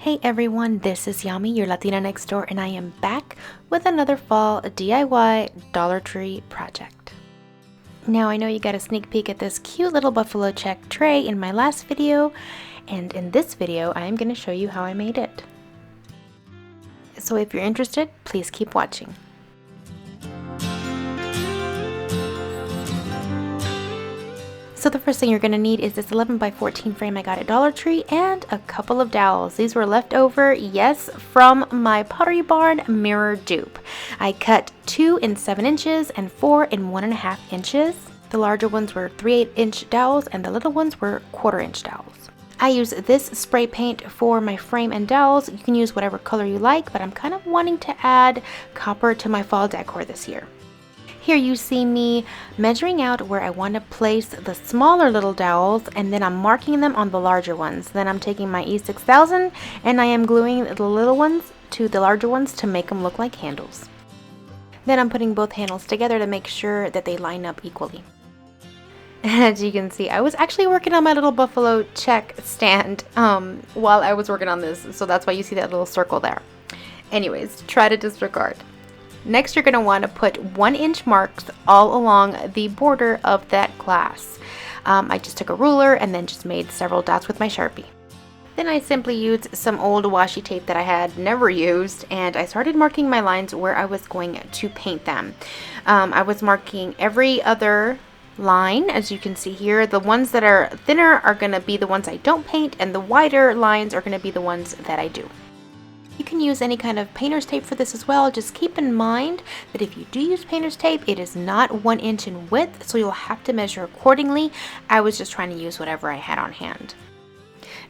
Hey everyone, this is Yami, your Latina next door, and I am back with another fall DIY Dollar Tree project. Now I know you got a sneak peek at this cute little buffalo check tray in my last video, and in this video I am going to show you how I made it. So if you're interested, please keep watching. So the first thing you're going to need is this 11 by 14 frame I got at Dollar Tree and a couple of dowels. These were left over, yes, from my Pottery Barn mirror dupe. I cut 2 in 7 inches and 4 in 1.5 inches. The larger ones were 3/8 inch dowels and the little ones were 1/4 inch dowels. I use this spray paint for my frame and dowels. You can use whatever color you like, but I'm kind of wanting to add copper to my fall decor this year. Here you see me measuring out where I want to place the smaller little dowels, and then I'm marking them on the larger ones. Then I'm taking my E6000 and I am gluing the little ones to the larger ones to make them look like handles. Then I'm putting both handles together to make sure that they line up equally. As you can see, I was actually working on my little buffalo check stand while I was working on this, so that's why you see that little circle there. Anyways, try to disregard. Next, you're going to want to put 1-inch marks all along the border of that glass. I just took a ruler and then just made several dots with my Sharpie. Then I simply used some old washi tape that I had never used, and I started marking my lines where I was going to paint them. I was marking every other line, as you can see here. The ones that are thinner are going to be the ones I don't paint, and the wider lines are going to be the ones that I do. You can use any kind of painter's tape for this as well. Just keep in mind that if you do use painter's tape, it is not 1 inch in width, so you'll have to measure accordingly. I was just trying to use whatever I had on hand.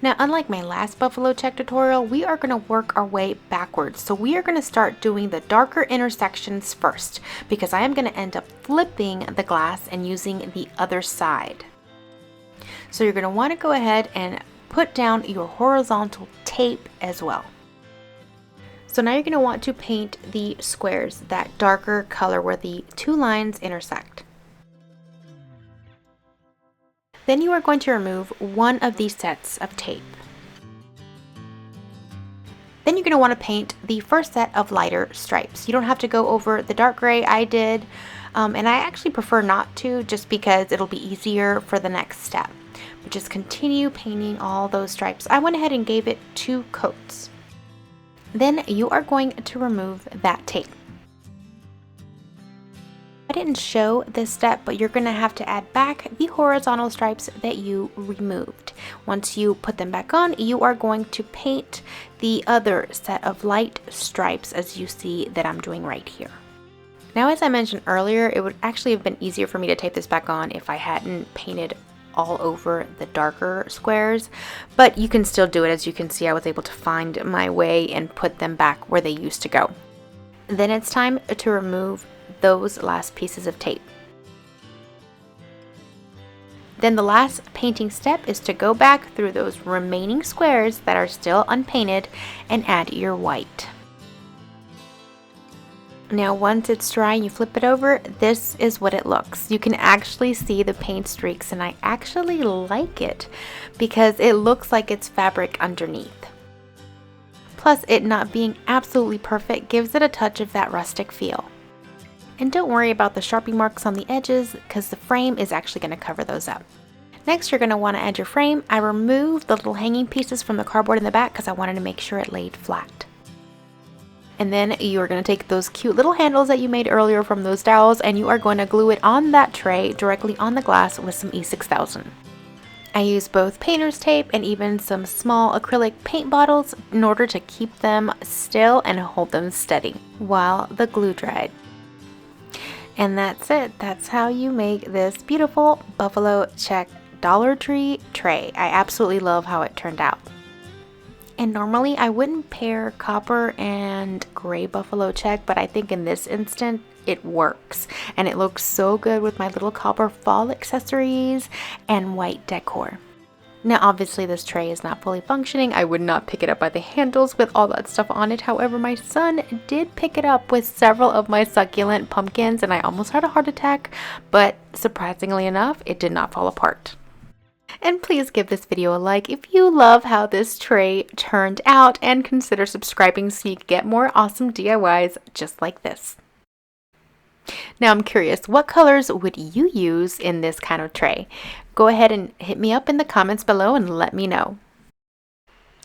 Now, unlike my last buffalo check tutorial, we are going to work our way backwards. So we are going to start doing the darker intersections first, because I am going to end up flipping the glass and using the other side. So you're going to want to go ahead and put down your horizontal tape as well. So now you're going to want to paint the squares that darker color where the two lines intersect. Then you are going to remove one of these sets of tape. Then you're going to want to paint the first set of lighter stripes. You don't have to go over the dark gray. I did, and I actually prefer not to, just because it'll be easier for the next step. But just continue painting all those stripes. I went ahead and gave it 2 coats. Then you are going to remove that tape. I didn't show this step, but you're going to have to add back the horizontal stripes that you removed. Once you put them back on, you are going to paint the other set of light stripes, as you see that I'm doing right here. Now, as I mentioned earlier, it would actually have been easier for me to tape this back on if I hadn't painted all over the darker squares, but you can still do it. As you can see, I was able to find my way and put them back where they used to go. Then it's time to remove those last pieces of tape. Then the last painting step is to go back through those remaining squares that are still unpainted and add your white. Now once it's dry and you flip it over, this is what it looks. You can actually see the paint streaks, and I actually like it because it looks like it's fabric underneath. Plus, it not being absolutely perfect gives it a touch of that rustic feel. And don't worry about the Sharpie marks on the edges, because the frame is actually going to cover those up. Next, you're going to want to add your frame. I removed the little hanging pieces from the cardboard in the back because I wanted to make sure it laid flat. And then you are going to take those cute little handles that you made earlier from those dowels, and you are going to glue it on that tray directly on the glass with some E6000. I used both painter's tape and even some small acrylic paint bottles in order to keep them still and hold them steady while the glue dried. And that's it. That's how you make this beautiful buffalo check Dollar Tree tray. I absolutely love how it turned out. And normally I wouldn't pair copper and gray buffalo check, but I think in this instant it works. And it looks so good with my little copper fall accessories and white decor. Now obviously this tray is not fully functioning. I would not pick it up by the handles with all that stuff on it. However, my son did pick it up with several of my succulent pumpkins, and I almost had a heart attack, but surprisingly enough, it did not fall apart. And please give this video a like if you love how this tray turned out, and consider subscribing so you can get more awesome DIYs just like this. Now I'm curious, what colors would you use in this kind of tray? Go ahead and hit me up in the comments below and let me know.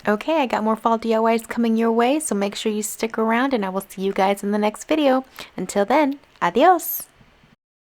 Okay, I got more fall DIYs coming your way, so make sure you stick around and I will see you guys in the next video. Until then, adios!